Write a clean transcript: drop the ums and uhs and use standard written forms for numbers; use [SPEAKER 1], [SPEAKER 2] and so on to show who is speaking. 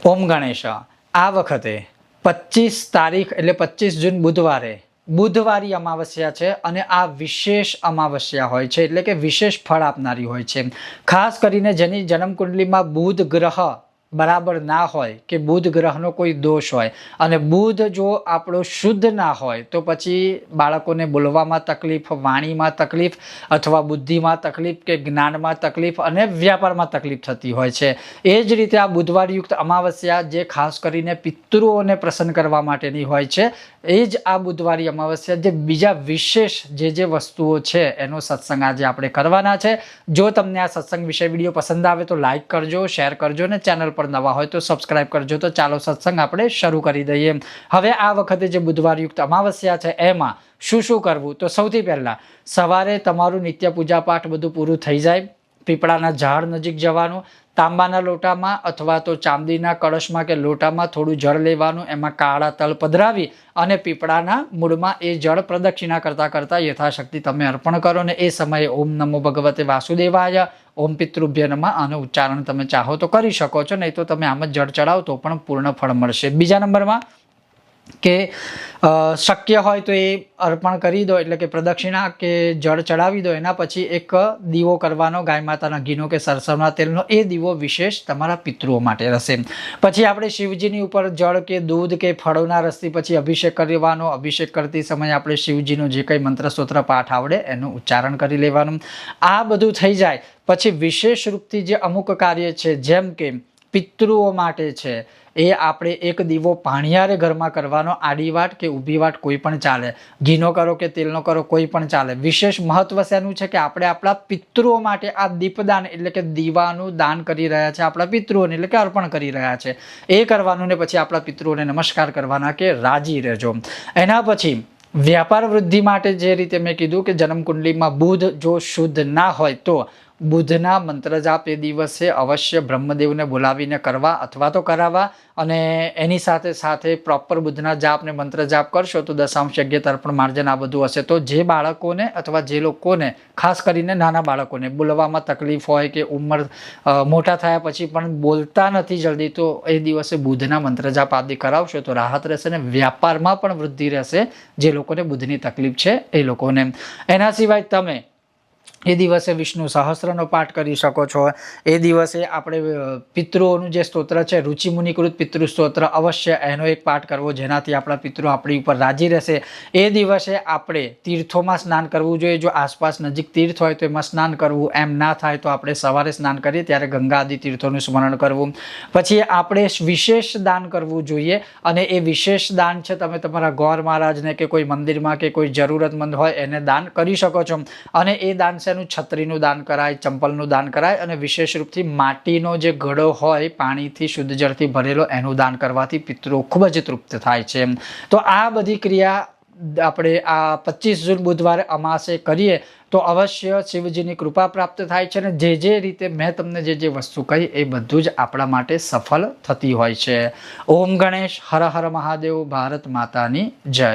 [SPEAKER 1] ઓમ ગણેશ આ વખતે 25 તારીખ એટલે 25 જૂન બુધવારી અમાવસ્યા છે અને આ વિશેષ અમાવસ્યા હોય છે એટલે કે વિશેષ ફળ આપનારી હોય છે। ખાસ કરીને જેની જન્મકુંડલીમાં બુધ ગ્રહ બરાબર ના હોય કે બુધ ગ્રહનો કોઈ દોષ હોય અને બુધ જો આપણો શુદ્ધ ના હોય તો પછી બાળકોને બોલવામાં તકલીફ, વાણીમાં તકલીફ અથવા બુદ્ધિમાં તકલીફ કે જ્ઞાનમાં તકલીફ અને વ્યાપારમાં તકલીફ થતી હોય છે। એ જ રીતે આ બુધવારયુક્ત અમાવસ્યા જે ખાસ કરીને પિતૃઓને પ્રસન્ન કરવા માટેની હોય છે એ જ આ બુધવારી અમાવસ્યા જે બીજા વિશેષ જે વસ્તુઓ છે એનો સત્સંગ આજે આપણે કરવાના છે। જો તમને આ સત્સંગ વિશે વિડીયો પસંદ આવે તો લાઈક કરજો, શેર કરજો અને ચેનલ પર નવા હોય તો સબસ્ક્રાઇબ કરજો। તો ચાલો સત્સંગ આપણે શરૂ કરી દઈએ। હવે આ વખતે જે બુધવારયુક્ત અમાવસ્યા છે એમાં શું કરવું, તો સૌથી પહેલા સવારે તમારું નિત્ય પૂજા પાઠ બધું પૂરું થઈ જાય, પીપળાના ઝાડ નજીક જવાનું, તાંબાના લોટામાં અથવા તો ચાંદીના કળશમાં કે લોટામાં થોડું જળ લેવાનું, એમાં કાળા તલ પધરાવી અને પીપળાના મૂળમાં એ જળ પ્રદક્ષિણા કરતા યથાશક્તિ તમે અર્પણ કરો ને એ સમયે ઓમ નમો ભગવતે વાસુદેવાય, ઓમ પિતૃભ્ય નમઃ આનું ઉચ્ચારણ તમે ચાહો તો કરી શકો છો, નહીં તો તમે આમ જ જળ ચડાવો તો પણ પૂર્ણ ફળ મળશે। બીજા નંબરમાં કે શક્ય હોય તો એ અર્પણ કરી દો એટલે કે પ્રદક્ષિણા કે જળ ચડાવી દો, એના પછી એક દીવો કરવાનો ગાય માતાના ઘીનો કે સરસવના તેલનો, એ દીવો વિશેષ તમારા પિતૃઓ માટે રહેશે। પછી આપણે શિવજીની ઉપર જળ કે દૂધ કે ફળોના રસથી પછી અભિષેક કરવાનો, અભિષેક કરતી સમયે આપણે શિવજીનો જે કંઈ મંત્ર સ્તોત્ર પાઠ આવડે એનું ઉચ્ચારણ કરી લેવાનું। આ બધું થઈ જાય પછી વિશેષ રૂપથી જે અમુક કાર્ય છે જેમ કે પિતૃઓ માટે છે એ આપણે એક દીવો પાણિયારે ઘરમાં કરવાનો, આડી વાટ કે ઊભી વાટ કોઈ પણ ચાલે, ઘીનો કરો કે તેલનો કરો કોઈ પણ ચાલે। વિશેષ મહત્વ શેનું છે કે આપણે આપણા પિતૃઓ માટે આ દીપદાન એટલે કે દીવાનું દાન કરી રહ્યા છે આપણા પિતૃઓને એટલે કે અર્પણ કરી રહ્યા છે એ કરવાનું ને પછી આપણા પિતૃઓને નમસ્કાર કરવાના કે રાજી રહેજો। એના પછી વ્યાપાર વૃદ્ધિ માટે જે રીતે મેં કીધું કે જન્મકુંડલીમાં બુધ જો શુદ્ધ ના હોય તો બુધના મંત્ર જાપ એ દિવસે અવશ્ય બ્રહ્મદેવને બોલાવીને કરવા અથવા તો કરાવવા, અને એની સાથે સાથે પ્રોપર બુધના જાપ ને મંત્ર જાપ કરશો તો દશાંશ યજ્ઞ તર્પણ માર્જન આ બધું હશે તો જે બાળકોને અથવા જે લોકોને ખાસ કરીને નાના બાળકોને બોલવામાં તકલીફ હોય કે ઉંમર મોટા થયા પછી પણ બોલતા નથી જલ્દી, તો એ દિવસે બુધના મંત્ર જાપ આદિ કરાવશો તો રાહત રહેશે અને વ્યાપારમાં પણ વૃદ્ધિ રહેશે જે લોકોને બુધની તકલીફ છે એ લોકોને। એના સિવાય તમે એ દિવસે વિષ્ણુ સહસ્રનો પાઠ કરી શકો છો। એ દિવસે આપણે પિતૃઓનું જે સ્તોત્ર છે રુચિમુનિકૃત પિતૃ સ્તોત્ર અવશ્ય એનો એક પાઠ કરવો જેનાથી આપણા પિતૃ આપણી ઉપર રાજી રહેશે। એ દિવસે આપણે તીર્થોમાં સ્નાન કરવું જોઈએ, જો આસપાસ નજીક તીર્થ હોય તો એમાં સ્નાન કરવું, એમ ના થાય તો આપણે સવારે સ્નાન કરીએ ત્યારે ગંગા આદિ તીર્થોનું સ્મરણ કરવું। પછી આપણે વિશેષ દાન કરવું જોઈએ અને એ વિશેષ દાન છે તમે તમારા ગોર મહારાજને કે કોઈ મંદિરમાં કે કોઈ જરૂરતમંદ હોય એને દાન કરી શકો છો। અને એ દાન છત્રીનું દાન કરાય, ચંપલનું દાન કરાય અને વિશેષ રૂપથી માટીનો જે ઘડો હોય પાણીથી શુદ્ધ જળથી ભરેલો એનું દાન કરવાથી પિતૃઓ ખૂબ જ તૃપ્ત થાય છે। તો આ બધી ક્રિયા આપણે આ 25 જૂન બુધવારે અમાસે કરીએ તો અવશ્ય શિવજીની કૃપા પ્રાપ્ત થાય છે અને જે રીતે મેં તમને જે વસ્તુ કહી એ બધું જ આપણા માટે સફળ થતી હોય છે। ઓમ ગણેશ, હર હર મહાદેવ, ભારત માતાની જય।